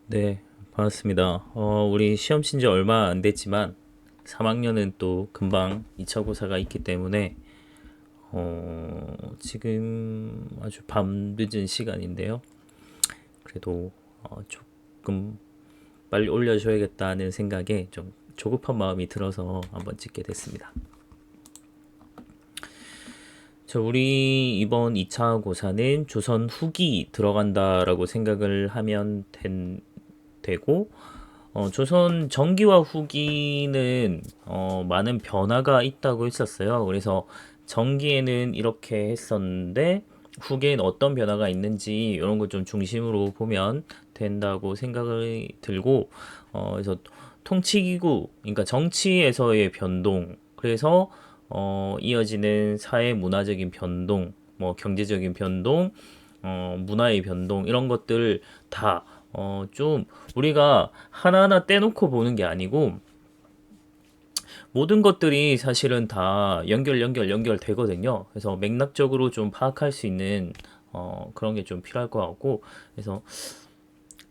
네, 반갑습니다. 우리 시험 친 지 얼마 안 됐지만 3학년은 또 금방 2차 고사가 있기 때문에 지금 아주 밤늦은 시간인데요. 그래도 조금 빨리 올려줘야겠다는 생각에 좀 조급한 마음이 들어서 한번 찍게 됐습니다. 우리 이번 2차 고사는 조선 후기 들어간다라고 생각을 하면 되고, 조선 전기와 후기는 많은 변화가 있다고 했었어요. 그래서 전기에는 이렇게 했었는데 후기에는 어떤 변화가 있는지 이런 걸 좀 중심으로 보면 된다고 생각이 들고, 그래서 통치기구, 그러니까 정치에서의 변동, 그래서 이어지는 사회 문화적인 변동, 뭐 경제적인 변동, 문화의 변동 이런 것들을 다 좀 우리가 하나하나 떼놓고 보는 게 아니고 모든 것들이 사실은 다 연결되거든요. 그래서 맥락적으로 좀 파악할 수 있는 그런 게 좀 필요할 것 같고, 그래서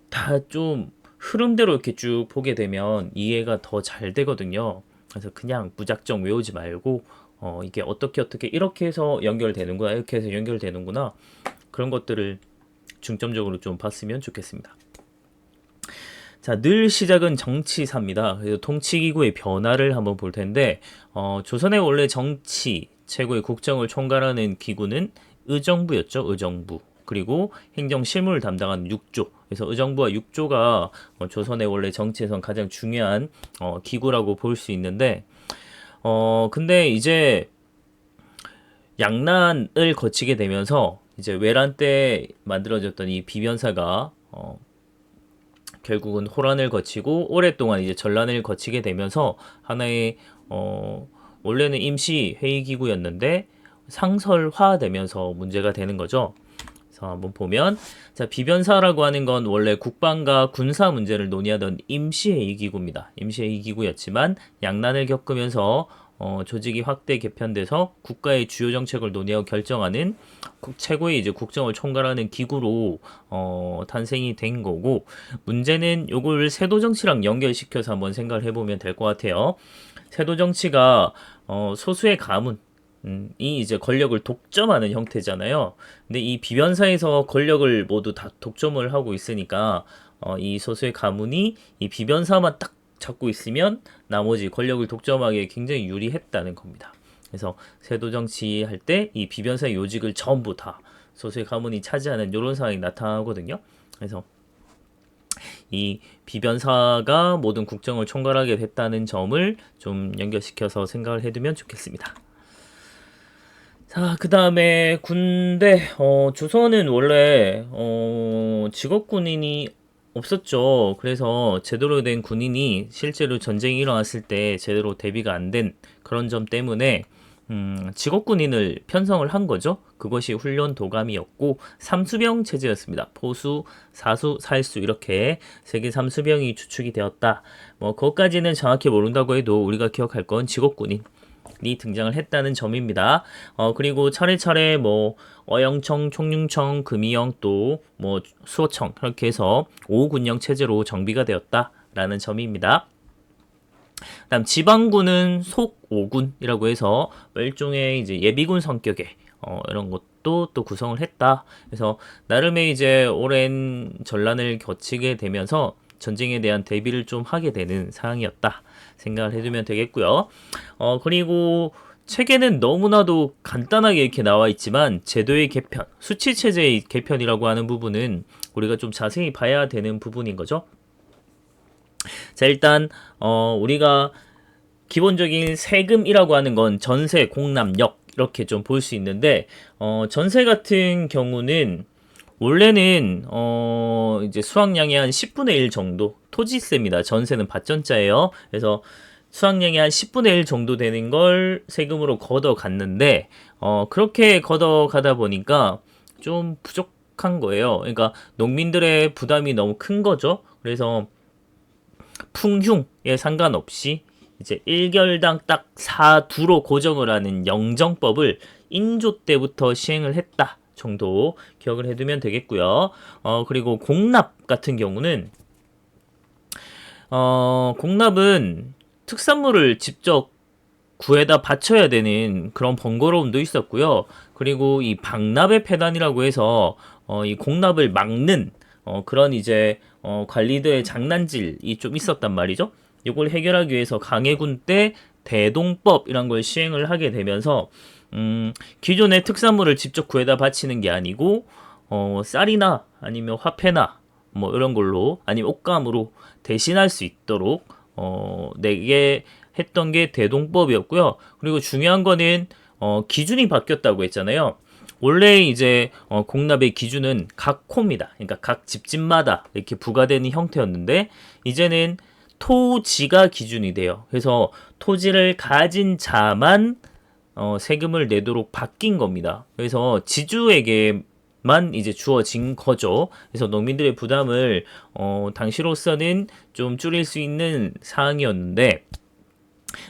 다 좀 흐름대로 이렇게 쭉 보게 되면 이해가 더 잘 되거든요. 그래서 그냥 무작정 외우지 말고 이게 어떻게 이렇게 해서 연결되는구나, 이렇게 해서 연결되는구나, 그런 것들을 중점적으로 좀 봤으면 좋겠습니다. 자, 늘 시작은 정치사입니다. 그래서 통치기구의 변화를 한번 볼 텐데, 조선의 원래 정치, 최고의 국정을 총괄하는 기구는 의정부였죠. 의정부. 그리고 행정 실무를 담당하는 육조. 그래서 의정부와 육조가 조선의 원래 정치에선 가장 중요한 기구라고 볼 수 있는데, 근데 이제 양난을 거치게 되면서 이제 외란 때 만들어졌던 이 비변사가 결국은 호란을 거치고 오랫동안 이제 전란을 거치게 되면서 하나의 원래는 임시 회의 기구였는데 상설화되면서 문제가 되는 거죠. 그래서 한번 보면, 자, 비변사라고 하는 건 원래 국방과 군사 문제를 논의하던 임시회의 기구입니다. 임시회의 기구였지만 양난을 겪으면서 조직이 확대 개편돼서 국가의 주요 정책을 논의하고 결정하는 최고의 이제 국정을 총괄하는 기구로 탄생이 된 거고, 문제는 요걸 세도 정치랑 연결시켜서 한번 생각을 해보면 될 것 같아요. 세도 정치가 소수의 가문 이 이제 권력을 독점하는 형태잖아요. 근데 이 비변사에서 권력을 모두 다 독점을 하고 있으니까 이 소수의 가문이 이 비변사만 딱 잡고 있으면 나머지 권력을 독점하기에 굉장히 유리했다는 겁니다. 그래서 세도 정치할 때 이 비변사의 요직을 전부 다 소수의 가문이 차지하는 이런 상황이 나타나거든요. 그래서 이 비변사가 모든 국정을 총괄하게 됐다는 점을 좀 연결시켜서 생각을 해두면 좋겠습니다. 자, 그 다음에 군대, 조선은 원래, 직업 군인이 없었죠. 그래서 제대로 된 군인이 실제로 전쟁이 일어났을 때 제대로 대비가 안 된 그런 점 때문에, 직업 군인을 편성을 한 거죠. 그것이 훈련 도감이었고, 삼수병 체제였습니다. 포수, 사수, 살수, 이렇게 세계 삼수병이 주축이 되었다. 뭐, 그것까지는 정확히 모른다고 해도 우리가 기억할 건 직업 군인. 이 등장을 했다는 점입니다. 그리고 차례차례 뭐 어영청, 총융청, 금이영 또 뭐 수호청 이렇게 해서 5군령 체제로 정비가 되었다라는 점입니다. 다음 지방군은 속오군이라고 해서 일종의 이제 예비군 성격의 이런 것도 또 구성을 했다. 그래서 나름의 이제 오랜 전란을 거치게 되면서 전쟁에 대한 대비를 좀 하게 되는 상황이었다 생각을 해두면 되겠고요. 그리고 책에는 너무나도 간단하게 이렇게 나와 있지만 제도의 개편, 수치 체제의 개편이라고 하는 부분은 우리가 좀 자세히 봐야 되는 부분인 거죠. 자, 일단 우리가 기본적인 세금이라고 하는 건 전세, 공납, 역 이렇게 좀 볼 수 있는데 전세 같은 경우는 원래는 이제 수확량의 한 10분의 1 정도 토지세입니다. 전세는 밭전자예요. 그래서 수확량의 한 10분의 1 정도 되는 걸 세금으로 걷어갔는데 그렇게 걷어가다 보니까 좀 부족한 거예요. 그러니까 농민들의 부담이 너무 큰 거죠. 그래서 풍흉에 상관없이 이제 1결당 딱 4두로 고정을 하는 영정법을 인조 때부터 시행을 했다 정도 기억을 해두면 되겠고요. 그리고 공납 같은 경우는 공납은 특산물을 직접 구해다 바쳐야 되는 그런 번거로움도 있었고요. 그리고 이 방납의 폐단이라고 해서 이 공납을 막는 그런 이제 관리들의 장난질이 좀 있었단 말이죠. 이걸 해결하기 위해서 강해군 때 대동법이란 걸 시행을 하게 되면서 기존의 특산물을 직접 구해다 바치는 게 아니고 쌀이나 아니면 화폐나 뭐 이런 걸로 아니면 옷감으로 대신할 수 있도록 내게 했던 게 대동법이었고요. 그리고 중요한 거는 기준이 바뀌었다고 했잖아요. 원래 이제 공납의 기준은 각 호입니다. 그러니까 각 집집마다 이렇게 부과되는 형태였는데 이제는 토지가 기준이 돼요. 그래서 토지를 가진 자만 세금을 내도록 바뀐 겁니다. 그래서 지주에게만 이제 주어진 거죠. 그래서 농민들의 부담을 당시로서는 좀 줄일 수 있는 사항이었는데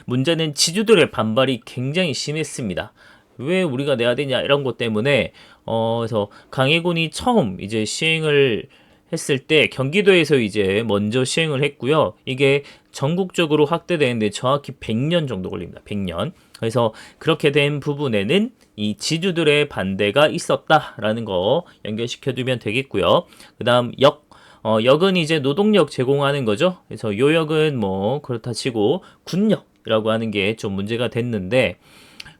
문제는 지주들의 반발이 굉장히 심했습니다. 왜 우리가 내야 되냐 이런 것 때문에 그래서 강해군이 처음 이제 시행을 했을 때 경기도에서 이제 먼저 시행을 했고요. 이게 전국적으로 확대되는데 정확히 100년 정도 걸립니다. 100년. 그래서 그렇게 된 부분에는 이 지주들의 반대가 있었다라는 거 연결시켜두면 되겠고요. 그 다음 역은 이제 노동력 제공하는 거죠. 그래서 요역은 뭐 그렇다 치고 군역이라고 하는 게 좀 문제가 됐는데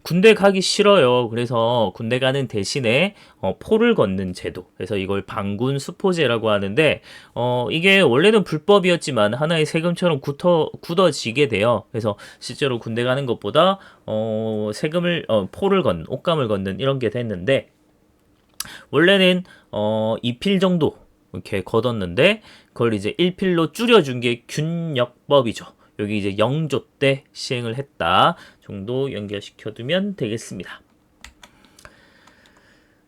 군대 가기 싫어요. 그래서 군대 가는 대신에 포를 걷는 제도. 그래서 이걸 방군 수포제라고 하는데 이게 원래는 불법이었지만 하나의 세금처럼 굳어지게 돼요. 그래서 실제로 군대 가는 것보다 세금을 포를 걷는 옷감을 걷는 이런 게 됐는데 원래는 2필 정도 이렇게 걷었는데 그걸 이제 1필로 줄여준 게 균역법이죠. 여기 이제 영조 때 시행을 했다 정도 연결시켜두면 되겠습니다.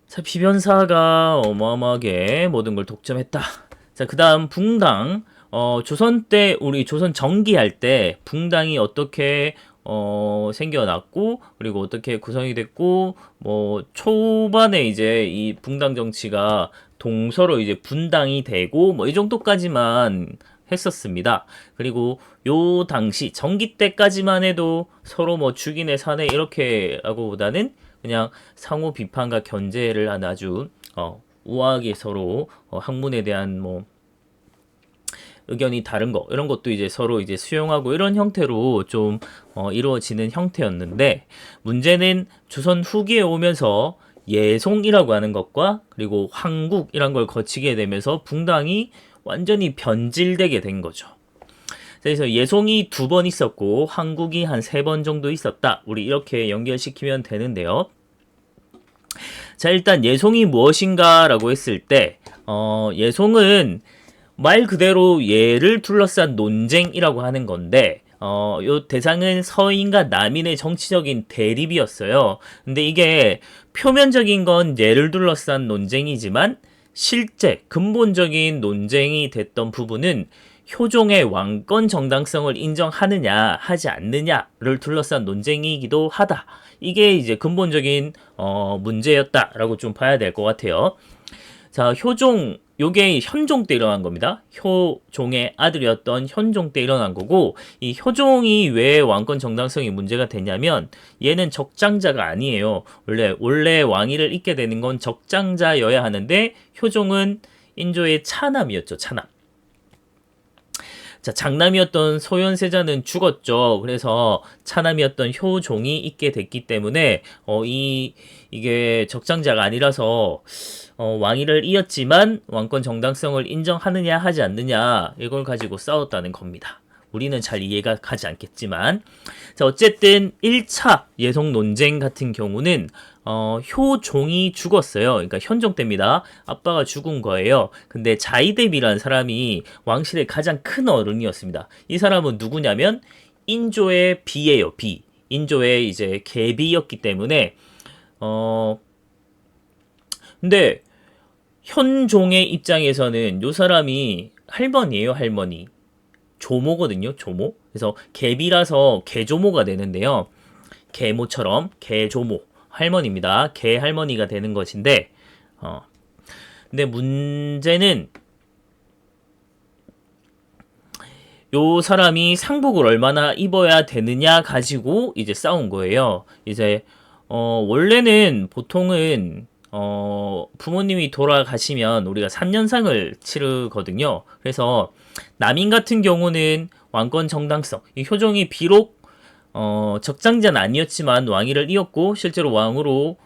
자, 비변사가 어마어마하게 모든 걸 독점했다. 자, 그 다음 붕당. 조선 때 우리 조선 정기할 때 붕당이 어떻게 생겨났고 그리고 어떻게 구성이 됐고 뭐 초반에 이제 이 붕당 정치가 동서로 이제 분당이 되고 뭐 이 정도까지만 했었습니다. 그리고 요 당시 전기 때까지만 해도 서로 뭐 죽이네 사네 이렇게 하고보다는 그냥 상호 비판과 견제를 하는 아주 우아하게 서로 학문에 대한 뭐 의견이 다른 거 이런 것도 이제 서로 이제 수용하고 이런 형태로 좀 이루어지는 형태였는데 문제는 조선 후기에 오면서 예송이라고 하는 것과 그리고 황국이란 걸 거치게 되면서 붕당이 완전히 변질되게 된 거죠. 그래서 예송이 2번 있었고 황국이 한 3번 정도 있었다. 우리 이렇게 연결시키면 되는데요. 자, 일단 예송이 무엇인가라고 했을 때 예송은 말 그대로 예를 둘러싼 논쟁이라고 하는 건데 요 대상은 서인과 남인의 정치적인 대립이었어요. 근데 이게 표면적인 건 예를 둘러싼 논쟁이지만 실제 근본적인 논쟁이 됐던 부분은 효종의 왕권 정당성을 인정하느냐 하지 않느냐를 둘러싼 논쟁이기도 하다. 이게 이제 근본적인 문제였다라고 좀 봐야 될 것 같아요. 자, 효종 요게 현종 때 일어난 겁니다. 효종의 아들이었던 현종 때 일어난 거고 이 효종이 왜 왕권 정당성이 문제가 되냐면 얘는 적장자가 아니에요. 원래 왕위를 잇게 되는 건 적장자여야 하는데 효종은 인조의 차남이었죠. 차남. 자, 장남이었던 소현세자는 죽었죠. 그래서 차남이었던 효종이 있게 됐기 때문에 이게 적장자가 아니라서 왕위를 이었지만 왕권 정당성을 인정하느냐 하지 않느냐 이걸 가지고 싸웠다는 겁니다. 우리는 잘 이해가 가지 않겠지만 자, 어쨌든 1차 예송 논쟁 같은 경우는 효종이 죽었어요. 그러니까 현종 때입니다. 아빠가 죽은 거예요. 근데 자이대비라는 사람이 왕실의 가장 큰 어른이었습니다. 이 사람은 누구냐면 인조의 비예요. 비. 인조의 이제 계비였기 때문에 근데 현종의 입장에서는 요 사람이 할머니예요. 할머니. 조모거든요. 조모. 그래서 계비라서 계조모가 되는데요. 계모처럼 계조모 할머니입니다. 계할머니가 되는 것인데 근데 문제는 요 사람이 상복을 얼마나 입어야 되느냐 가지고 이제 싸운 거예요. 이제 원래는 보통은 부모님이 돌아가시면 우리가 3년상을 치르거든요. 그래서 남인 같은 경우는 왕권 정당성, 이 효종이 비록 적장자는 아니었지만 왕위를 이었고 실제로 왕으로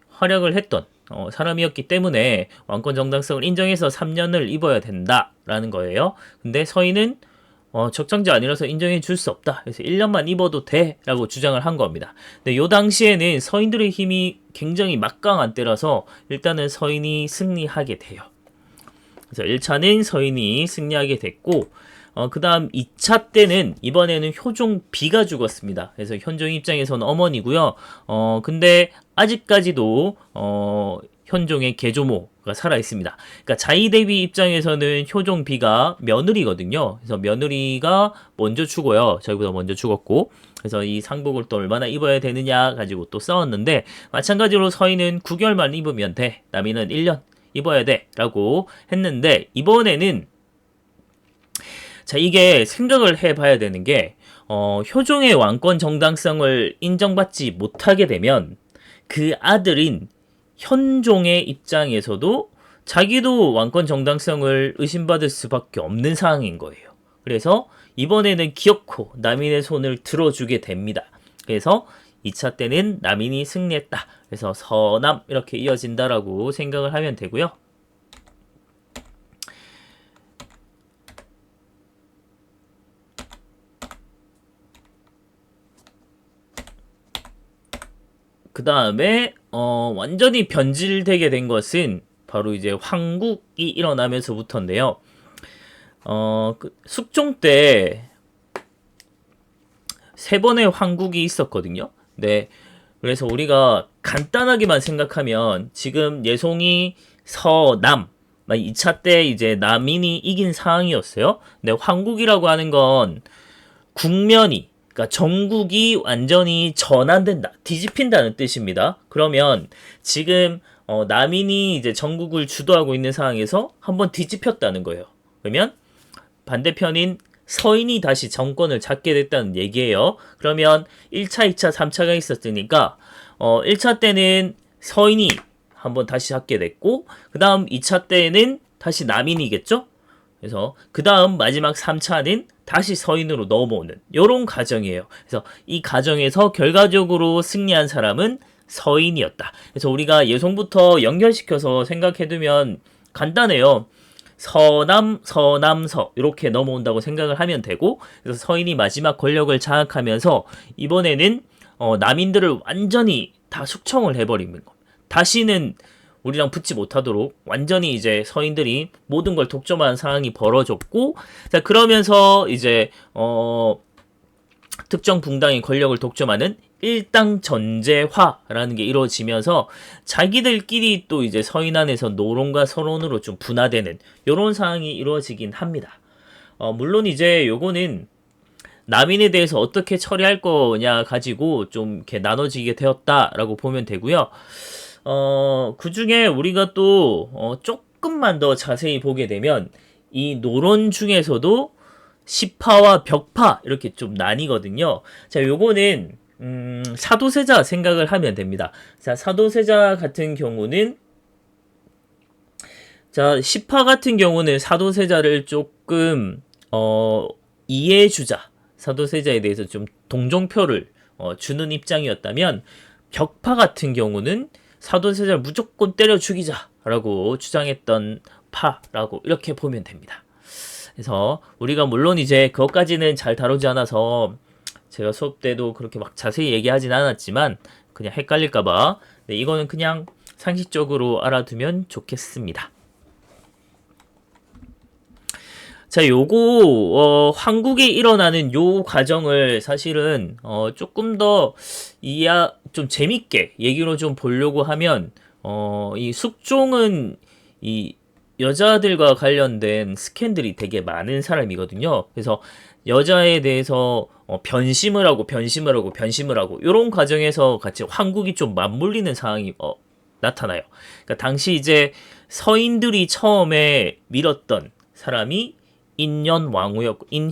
활약을 했던 사람이었기 때문에 왕권 정당성을 인정해서 3년을 입어야 된다라는 거예요. 근데 서인은 적장자 아니라서 인정해 줄 수 없다. 그래서 1년만 입어도 돼 라고 주장을 한 겁니다. 근데 요 당시에는 서인들의 힘이 굉장히 막강한 때라서 일단은 서인이 승리하게 돼요. 그래서 1차는 서인이 승리하게 됐고 그 다음 2차 때는 이번에는 효종 B가 죽었습니다. 그래서 현종 입장에서는 어머니고요. 근데 아직까지도 현종의 계조모가 살아 있습니다. 그러니까 자이대비 입장에서는 효종 B가 며느리거든요. 그래서 며느리가 먼저 죽어요. 저희보다 먼저 죽었고. 그래서 이 상복을 또 얼마나 입어야 되느냐 가지고 또 싸웠는데 마찬가지로 서인은 9개월만 입으면 돼. 남인은 1년 입어야 돼. 라고 했는데 이번에는 자, 이게 생각을 해봐야 되는 게, 효종의 왕권 정당성을 인정받지 못하게 되면 그 아들인 현종의 입장에서도 자기도 왕권 정당성을 의심받을 수밖에 없는 상황인 거예요. 그래서 이번에는 기어코 남인의 손을 들어주게 됩니다. 그래서 2차 때는 남인이 승리했다. 그래서 서남 이렇게 이어진다라고 생각을 하면 되고요. 그 다음에 완전히 변질되게 된 것은 바로 이제 황국이 일어나면서부터인데요. 숙종 때 3번의 황국이 있었거든요. 네. 그래서 우리가 간단하게만 생각하면 지금 예송이 서남 2차 때 이제 남인이 이긴 상황이었어요. 근데 황국이라고 하는 건 국면이 그러니까 전국이 완전히 전환된다, 뒤집힌다는 뜻입니다. 그러면 지금 남인이 이제 전국을 주도하고 있는 상황에서 한번 뒤집혔다는 거예요. 그러면 반대편인 서인이 다시 정권을 잡게 됐다는 얘기예요. 그러면 1차, 2차, 3차가 있었으니까 1차 때는 서인이 한번 다시 잡게 됐고 그 다음 2차 때는 다시 남인이겠죠? 그래서 그 다음 마지막 3차는 다시 서인으로 넘어오는 이런 과정이에요. 그래서 이 과정에서 결과적으로 승리한 사람은 서인이었다. 그래서 우리가 예송부터 연결시켜서 생각해두면 간단해요. 서남, 서남서 이렇게 넘어온다고 생각을 하면 되고 그래서 서인이 마지막 권력을 장악하면서 이번에는 남인들을 완전히 다 숙청을 해버리는 겁니다. 다시는 우리랑 붙지 못하도록 완전히 이제 서인들이 모든 걸 독점하는 상황이 벌어졌고 자 그러면서 이제 특정 붕당의 권력을 독점하는 일당 전제화라는 게 이루어지면서 자기들끼리 또 이제 서인 안에서 노론과 서론으로 좀 분화되는 이런 상황이 이루어지긴 합니다. 물론 이제 요거는 남인에 대해서 어떻게 처리할 거냐 가지고 좀 이렇게 나눠지게 되었다라고 보면 되고요. 그 중에 우리가 또 조금만 더 자세히 보게 되면 이 노론 중에서도 시파와 벽파 이렇게 좀 나뉘거든요. 자, 요거는 사도세자 생각을 하면 됩니다. 자, 사도세자 같은 경우는 자, 시파 같은 경우는 사도세자를 조금 이해해주자. 사도세자에 대해서 좀 동정표를 주는 입장이었다면 벽파 같은 경우는 사도세자를 무조건 때려 죽이자라고 주장했던 파라고 이렇게 보면 됩니다. 그래서 우리가 물론 이제 그것까지는 잘 다루지 않아서 제가 수업 때도 그렇게 막 자세히 얘기하진 않았지만 그냥 헷갈릴까봐 네, 이거는 그냥 상식적으로 알아두면 좋겠습니다. 자, 요거 한국에 일어나는 요 과정을 사실은 조금 더 좀 재밌게 얘기로 좀 보려고 하면 이 숙종은 이 여자들과 관련된 스캔들이 되게 많은 사람이거든요. 그래서 여자에 대해서 변심을 하고 이런 과정에서 같이 황국이 좀 맞물리는 상황이 나타나요. 그러니까 당시 이제 서인들이 처음에 밀었던 사람이 인현왕후였거든요.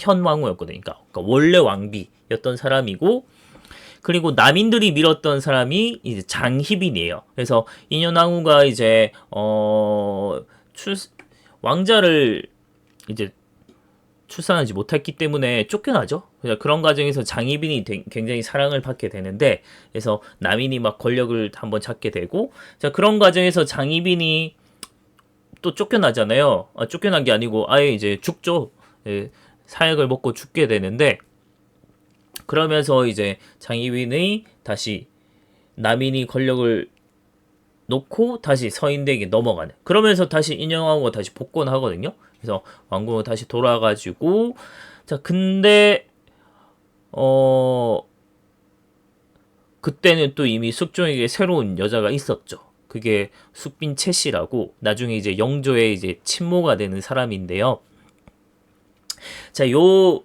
그러니까 원래 왕비였던 사람이고, 그리고 남인들이 밀었던 사람이 이제 장희빈이에요. 그래서 인현왕후가 이제 왕자를 이제 출산하지 못했기 때문에 쫓겨나죠. 그런 과정에서 장희빈이 굉장히 사랑을 받게 되는데, 그래서 남인이 막 권력을 한번 잡게 되고, 자, 그런 과정에서 장희빈이 또 쫓겨나잖아요. 쫓겨난 게 아니고 아예 이제 죽죠. 예, 사약을 먹고 죽게 되는데, 그러면서 이제 장희빈이 다시 남인이 권력을 놓고 다시 서인대에게 넘어가는. 그러면서 다시 인현왕후가 다시 복권하거든요. 그래서 왕궁으로 다시 돌아가지고, 자, 근데 그때는 또 이미 숙종에게 새로운 여자가 있었죠. 그게 숙빈 채씨라고 나중에 이제 영조의 이제 친모가 되는 사람인데요. 자, 요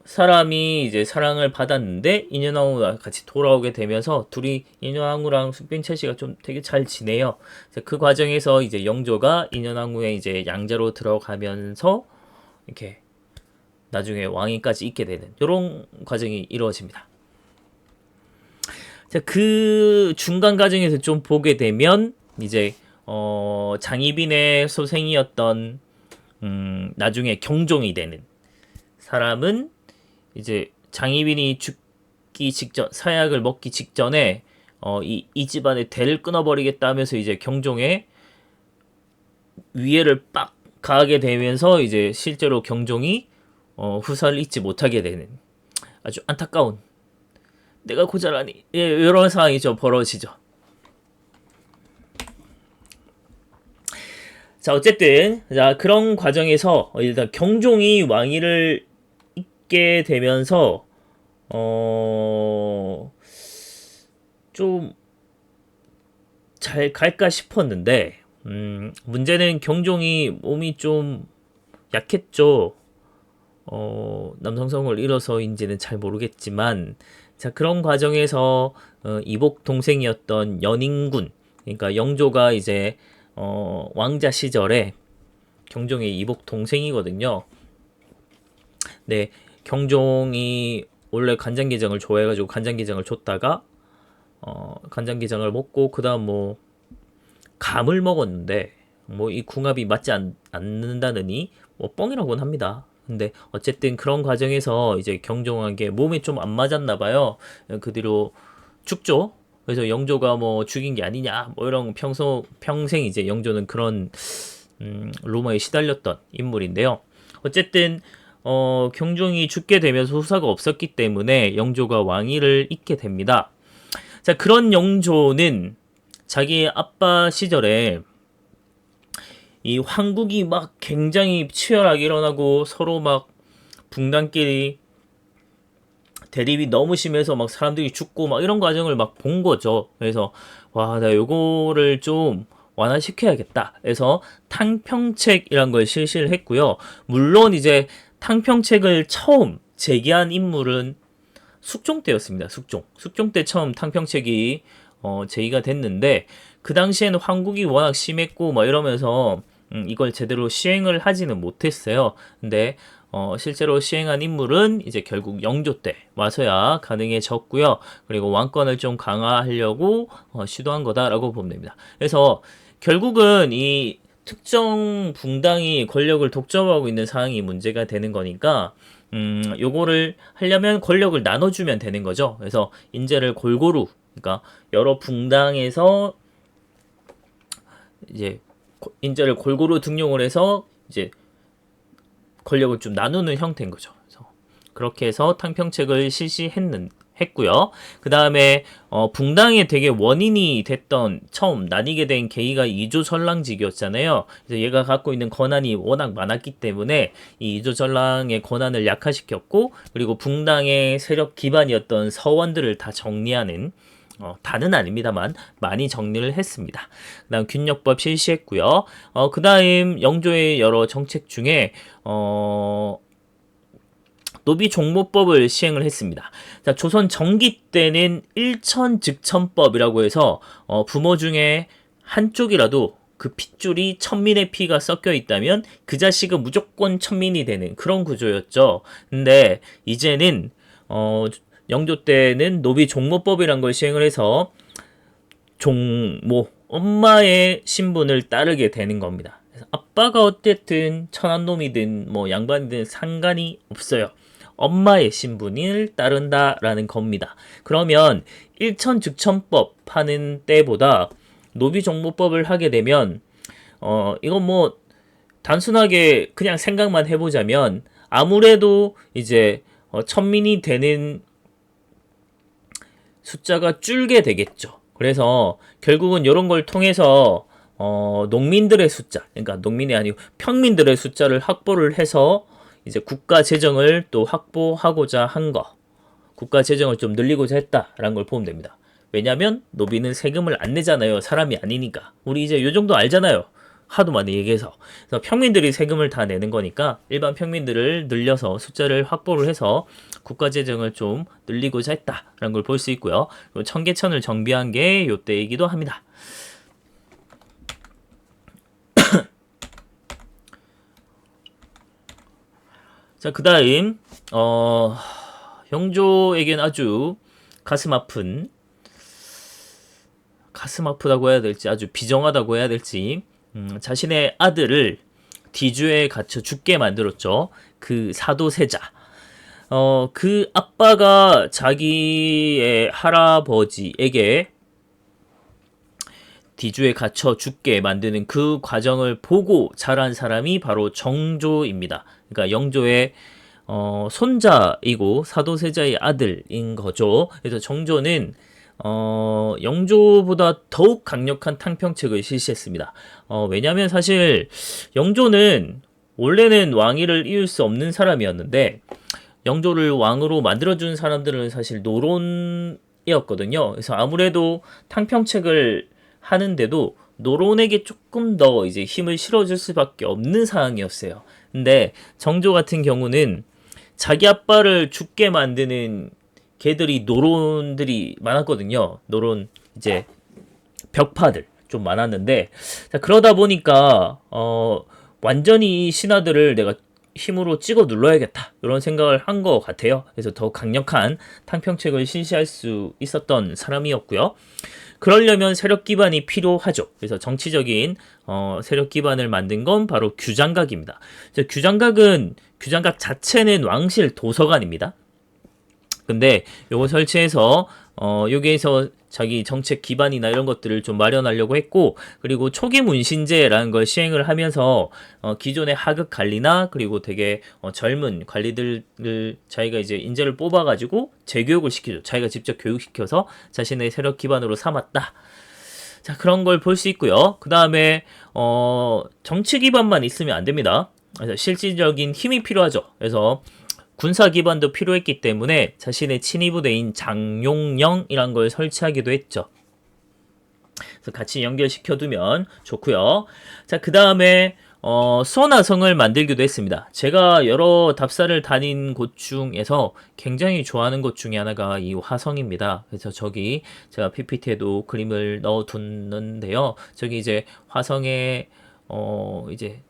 사람이 이제 사랑을 받았는데 인현왕후가 같이 돌아오게 되면서 둘이 인현왕후랑 숙빈 채씨가 좀 되게 잘 지내요. 그 과정에서 이제 영조가 인현왕후의 이제 양자로 들어가면서 이렇게 나중에 왕위까지 있게 되는 이런 과정이 이루어집니다. 자, 그 중간 과정에서 좀 보게 되면 이제 장희빈의 소생이었던 나중에 경종이 되는 사람은 이제 장희빈이 죽기 직전, 사약을 먹기 직전에 이 집안의 대를 끊어버리겠다 하면서 이제 경종의 위해를 빡 가하게 되면서 이제 실제로 경종이 후사를 잊지 못하게 되는 아주 안타까운, 내가 고자라니, 예, 이런 상황이 좀 벌어지죠. 자, 어쨌든 자, 그런 과정에서 일단 경종이 왕위를 잇게 되면서 좀 잘 갈까 싶었는데, 문제는 경종이 몸이 좀 약했죠. 남성성을 잃어서인지는 잘 모르겠지만, 자, 그런 과정에서 이복 동생이었던 연인군, 그러니까 영조가 이제 왕자 시절에 경종의 이복 동생이거든요. 네, 경종이 원래 간장게장을 좋아해가지고 간장게장을 줬다가 간장게장을 먹고 그다음 뭐 감을 먹었는데 뭐 이 궁합이 맞지 않는다느니 뭐 뻥이라고는 합니다. 근데 어쨌든 그런 과정에서 이제 경종에게 몸이 좀 안 맞았나 봐요. 그 뒤로 죽죠. 그래서 영조가 뭐 죽인 게 아니냐 뭐 이런 평생 이제 영조는 그런 루머에 시달렸던 인물인데요. 어쨌든 경종이 죽게 되면서 후사가 없었기 때문에 영조가 왕위를 잇게 됩니다. 자, 그런 영조는 자기 아빠 시절에 이 황국이 막 굉장히 치열하게 일어나고 서로 막 붕단끼리 대립이 너무 심해서 막 사람들이 죽고 막 이런 과정을 막 본 거죠. 그래서 와, 나 요거를 좀 완화시켜야겠다. 그래서 탕평책이란 걸 실시를 했고요. 물론 이제 탕평책을 처음 제기한 인물은 숙종 때였습니다. 숙종 때 처음 탕평책이 제기가 됐는데, 그 당시에는 황국이 워낙 심했고 막 이러면서 이걸 제대로 시행을 하지는 못했어요. 근데 실제로 시행한 인물은 이제 결국 영조 때 와서야 가능해졌고요. 그리고 왕권을 좀 강화하려고 시도한 거다라고 보면 됩니다. 그래서 결국은 이 특정 붕당이 권력을 독점하고 있는 상황이 문제가 되는 거니까 요거를 하려면 권력을 나눠주면 되는 거죠. 그래서 인재를 골고루, 그러니까 여러 붕당에서 이제 인재를 골고루 등용을 해서 이제 권력을 좀 나누는 형태인 거죠. 그래서 그렇게 해서 탕평책을 실시했고요. 그 다음에 붕당에 되게 원인이 됐던, 처음 나뉘게 된 계기가 이조전랑직이었잖아요. 그래서 얘가 갖고 있는 권한이 워낙 많았기 때문에 이 이조전랑의 권한을 약화시켰고, 그리고 붕당의 세력 기반이었던 서원들을 다 정리하는, 다는 아닙니다만 많이 정리를 했습니다. 그 다음 균역법 실시했고요. 그 다음 영조의 여러 정책 중에 노비종모법을 시행을 했습니다. 자, 조선 정기 때는 일천즉천법이라고 해서 부모 중에 한쪽이라도 그 핏줄이 천민의 피가 섞여 있다면 그 자식은 무조건 천민이 되는 그런 구조였죠. 근데 이제는 영조 때는 노비 종모법이란 걸 시행을 해서 종모 엄마의 신분을 따르게 되는 겁니다. 그래서 아빠가 어쨌든 천한놈이든 뭐 양반이든 상관이 없어요. 엄마의 신분을 따른다라는 겁니다. 그러면 일천즉천법 하는 때보다 노비종모법을 하게 되면 이건 뭐 단순하게 그냥 생각만 해보자면 아무래도 이제 천민이 되는 숫자가 줄게 되겠죠. 그래서 결국은 이런 걸 통해서 농민들의 숫자, 그러니까 농민이 아니고 평민들의 숫자를 확보를 해서 이제 국가 재정을 또 확보하고자 한 거, 국가 재정을 좀 늘리고자 했다라는 걸 보면 됩니다. 왜냐면 노비는 세금을 안 내잖아요. 사람이 아니니까. 우리 이제 요 정도 알잖아요. 하도 많이 얘기해서. 그래서 평민들이 세금을 다 내는 거니까 일반 평민들을 늘려서 숫자를 확보를 해서 국가 재정을 좀 늘리고자 했다라는 걸 볼 수 있고요. 청계천을 정비한 게 요때이기도 합니다. 자, 그 다음 영조에겐 아주 가슴 아프다고 해야 될지 아주 비정하다고 해야 될지 자신의 아들을 뒤주에 갇혀 죽게 만들었죠. 그 사도세자. 그 아빠가 자기의 할아버지에게 뒤주에 갇혀 죽게 만드는 그 과정을 보고 자란 사람이 바로 정조입니다. 그러니까 영조의 손자이고 사도세자의 아들인 거죠. 그래서 정조는 영조보다 더욱 강력한 탕평책을 실시했습니다. 왜냐하면 사실 영조는 원래는 왕위를 이을 수 없는 사람이었는데 영조를 왕으로 만들어준 사람들은 사실 노론이었거든요. 그래서 아무래도 탕평책을 하는데도 노론에게 조금 더 이제 힘을 실어줄 수밖에 없는 상황이었어요. 근데 정조 같은 경우는 자기 아빠를 죽게 만드는 걔들이 노론들이 많았거든요. 노론 이제 벽파들 좀 많았는데 자, 그러다 보니까 완전히 이 신하들을 내가 힘으로 찍어 눌러야겠다 이런 생각을 한 것 같아요. 그래서 더 강력한 탕평책을 실시할 수 있었던 사람이었고요. 그러려면 세력 기반이 필요하죠. 그래서 정치적인 세력 기반을 만든 건 바로 규장각입니다. 규장각 자체는 왕실 도서관입니다. 근데 요거 설치해서 여기에서 자기 정책 기반이나 이런 것들을 좀 마련하려고 했고, 그리고 초기 문신제라는 걸 시행을 하면서 기존의 하급 관리나 그리고 되게 젊은 관리들을 자기가 이제 인재를 뽑아가지고 재교육을 시키죠. 자기가 직접 교육시켜서 자신의 세력 기반으로 삼았다. 자, 그런 걸 볼 수 있고요. 그 다음에 정치 기반만 있으면 안 됩니다. 그래서 실질적인 힘이 필요하죠. 그래서 군사 기반도 필요했기 때문에 자신의 친위 부대인 장용령이란 걸 설치하기도 했죠. 그래서 같이 연결시켜두면 좋고요. 자, 그 다음에 수원화성을 만들기도 했습니다. 제가 여러 답사를 다닌 곳 중에서 굉장히 좋아하는 곳 중에 하나가 이 화성입니다. 그래서 저기 제가 PPT에도 그림을 넣어뒀는데요. 저기 이제 화성에 이제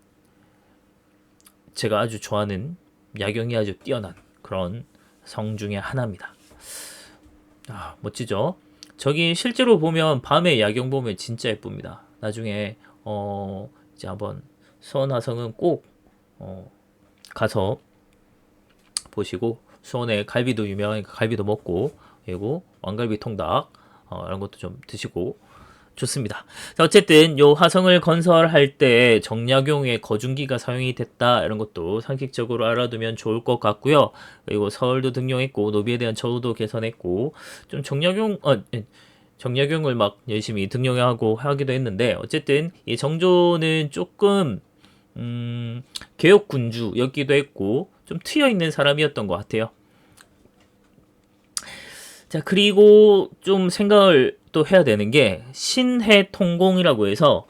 제가 아주 좋아하는 야경이 아주 뛰어난 그런 성 중에 하나입니다. 아, 멋지죠? 저기 실제로 보면 밤에 야경 보면 진짜 예쁩니다. 나중에 이제 한번 수원화성은 꼭 가서 보시고, 수원에 갈비도 유명하니까 갈비도 먹고, 그리고 왕갈비 통닭 이런 것도 좀 드시고 좋습니다. 자, 어쨌든 요 화성을 건설할 때 정약용의 거중기가 사용이 됐다 이런 것도 상식적으로 알아두면 좋을 것 같고요. 그리고 서울도 등용했고 노비에 대한 처우도 개선했고 좀 정약용을 막 열심히 등용하고 하기도 했는데, 어쨌든 이 정조는 조금 개혁군주였기도 했고 좀 트여 있는 사람이었던 것 같아요. 자, 그리고 좀 생각을 또 해야 되는 게 신해통공이라고 해서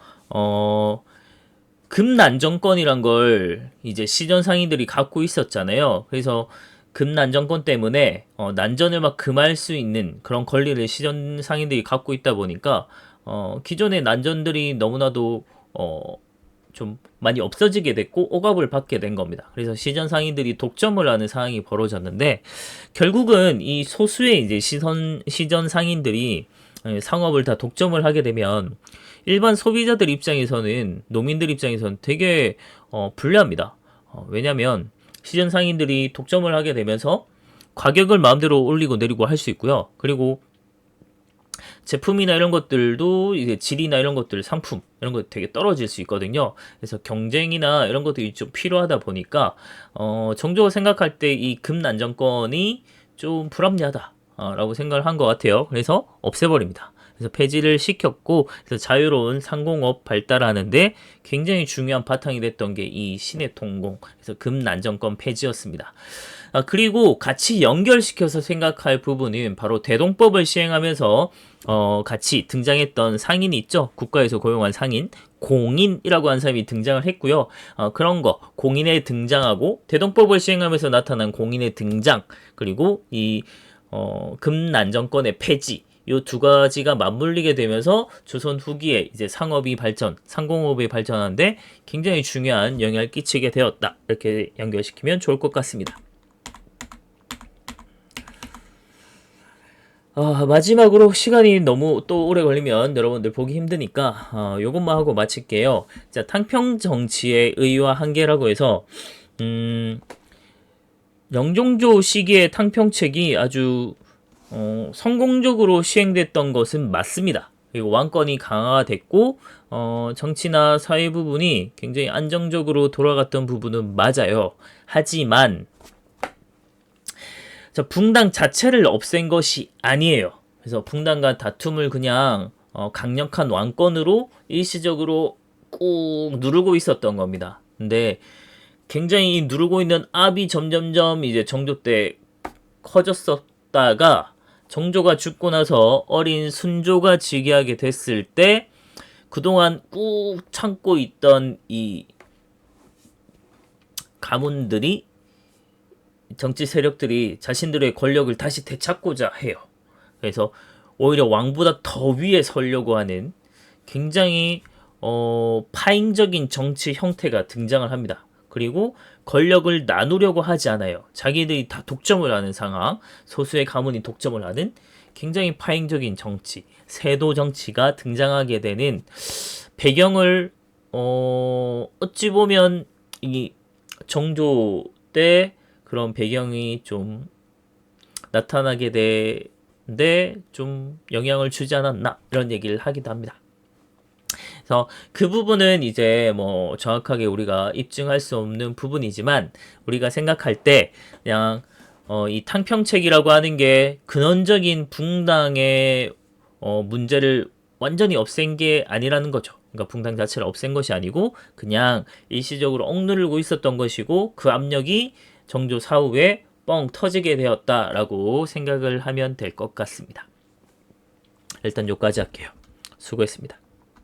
금난정권이란 걸 이제 시전상인들이 갖고 있었잖아요. 그래서 금난정권 때문에 난전을 막 금할 수 있는 그런 권리를 시전상인들이 갖고 있다 보니까 기존의 난전들이 너무나도 좀 많이 없어지게 됐고 억압을 받게 된 겁니다. 그래서 시전 상인들이 독점을 하는 상황이 벌어졌는데 결국은 이 소수의 이제 시전 상인들이 상업을 다 독점을 하게 되면 일반 소비자들 입장에서는 농민들 입장에서는 되게 불리합니다. 왜냐하면 시전 상인들이 독점을 하게 되면서 가격을 마음대로 올리고 내리고 할 수 있고요. 그리고 제품이나 이런 것들도 이제 질이나 이런 것들 상품 이런 거 되게 떨어질 수 있거든요. 그래서 경쟁이나 이런 것들이 좀 필요하다 보니까 정조가 생각할 때 이 금난정권이 좀 불합리하다 라고 생각을 한 것 같아요. 그래서 없애버립니다. 그래서 폐지를 시켰고 그래서 자유로운 상공업 발달하는데 굉장히 중요한 바탕이 됐던 게 이 신해통공 그래서 금난정권 폐지였습니다. 그리고 같이 연결시켜서 생각할 부분은 바로 대동법을 시행하면서 같이 등장했던 상인이 있죠. 국가에서 고용한 상인 공인이라고 한 사람이 등장을 했고요. 그런 거 공인의 등장하고 대동법을 시행하면서 나타난 공인의 등장 그리고 이 금난정권의 폐지 이 두 가지가 맞물리게 되면서 조선 후기에 이제 상업이 발전, 상공업이 발전하는데 굉장히 중요한 영향을 끼치게 되었다. 이렇게 연결시키면 좋을 것 같습니다. 마지막으로 시간이 너무 또 오래 걸리면 여러분들 보기 힘드니까 요것만 하고 마칠게요. 자, 탕평 정치의 의의와 한계라고 해서 영종조 시기의 탕평책이 아주 성공적으로 시행됐던 것은 맞습니다. 그리고 왕권이 강화됐고 정치나 사회 부분이 굉장히 안정적으로 돌아갔던 부분은 맞아요. 하지만 붕당 자체를 없앤 것이 아니에요. 그래서 붕당과 다툼을 그냥 강력한 왕권으로 일시적으로 꾹 누르고 있었던 겁니다. 근데 굉장히 누르고 있는 압이 점점점 이제 정조 때 커졌었다가 정조가 죽고 나서 어린 순조가 즉위하게 됐을 때 그동안 꾹 참고 있던 이 가문들이 정치 세력들이 자신들의 권력을 다시 되찾고자 해요. 그래서 오히려 왕보다 더 위에 서려고 하는 굉장히 파행적인 정치 형태가 등장을 합니다. 그리고 권력을 나누려고 하지 않아요. 자기들이 다 독점을 하는 상황, 소수의 가문이 독점을 하는 굉장히 파행적인 정치, 세도 정치가 등장하게 되는 배경을 어찌 보면 이 정조 때 그런 배경이 좀 나타나게 되는데 좀 영향을 주지 않았나 이런 얘기를 하기도 합니다. 그래서 그 부분은 이제 뭐 정확하게 우리가 입증할 수 없는 부분이지만 우리가 생각할 때 그냥 이 탕평책이라고 하는 게 근원적인 붕당의 문제를 완전히 없앤 게 아니라는 거죠. 그러니까 붕당 자체를 없앤 것이 아니고 그냥 일시적으로 억누르고 있었던 것이고 그 압력이 정조 사후에 뻥 터지게 되었다라고 생각을 하면 될 것 같습니다. 일단 여기까지 할게요. 수고했습니다.